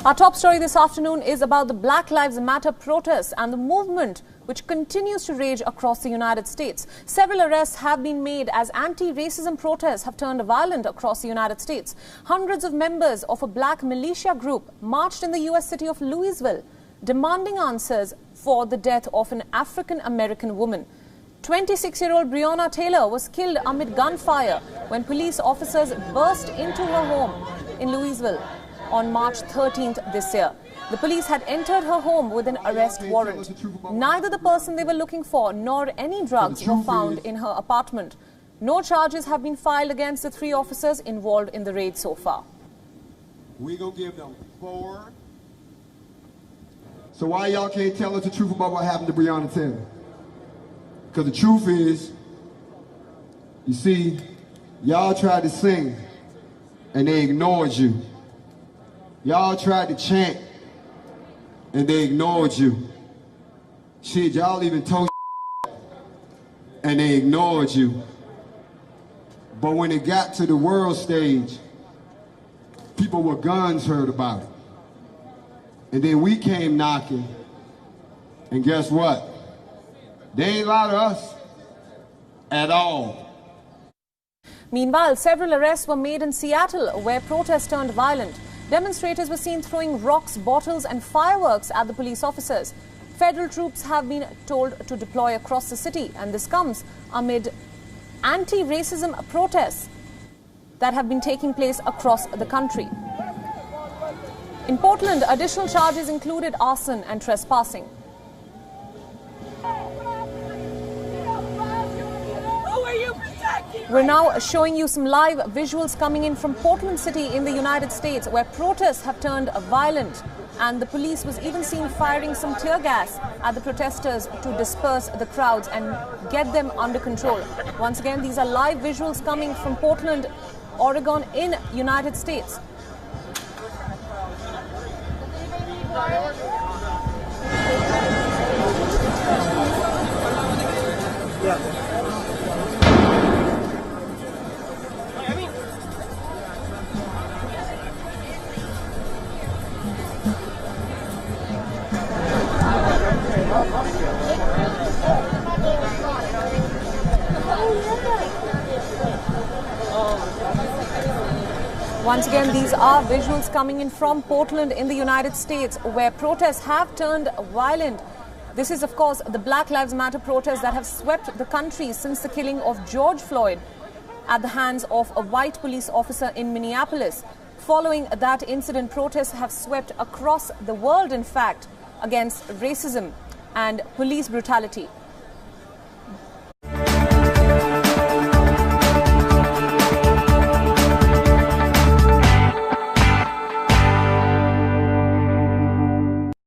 Our top story this afternoon is about the Black Lives Matter protests and the movement which continues to rage across the United States. Several arrests have been made as anti-racism protests have turned violent across the United States. Hundreds of members of a black militia group marched in the U.S. city of Louisville, demanding answers for the death of an African-American woman. 26-year-old Breonna Taylor was killed amid gunfire when police officers burst into her home in Louisville on March 13th this year. The police had entered her home with an arrest warrant. Neither the person they were looking for nor any drugs were found in her apartment. No charges have been filed against the 3 officers involved in the raid so far. We gonna give them 4. So why y'all can't tell us the truth about what happened to Breonna Taylor? Because the truth is, you see, y'all tried to sing and they ignored you. Y'all tried to chant and they ignored you. Shit, y'all even told and they ignored you. But when it got to the world stage, people with guns heard about it. And then we came knocking, and guess what? They ain't allowed us at all. Meanwhile, several arrests were made in Seattle, where protests turned violent. Demonstrators were seen throwing rocks, bottles and fireworks at the police officers. Federal troops have been told to deploy across the city, and this comes amid anti-racism protests that have been taking place across the country. In Portland, additional charges included arson and trespassing. We're now showing you some live visuals coming in from Portland City in the United States, where protests have turned violent, and the police was even seen firing some tear gas at the protesters to disperse the crowds and get them under control. Once again, these are live visuals coming from Portland, Oregon in United States. Once again, these are visuals coming in from Portland in the United States, where protests have turned violent. This is, of course, the Black Lives Matter protests that have swept the country since the killing of George Floyd at the hands of a white police officer in Minneapolis. Following that incident, protests have swept across the world, in fact, against racism and police brutality.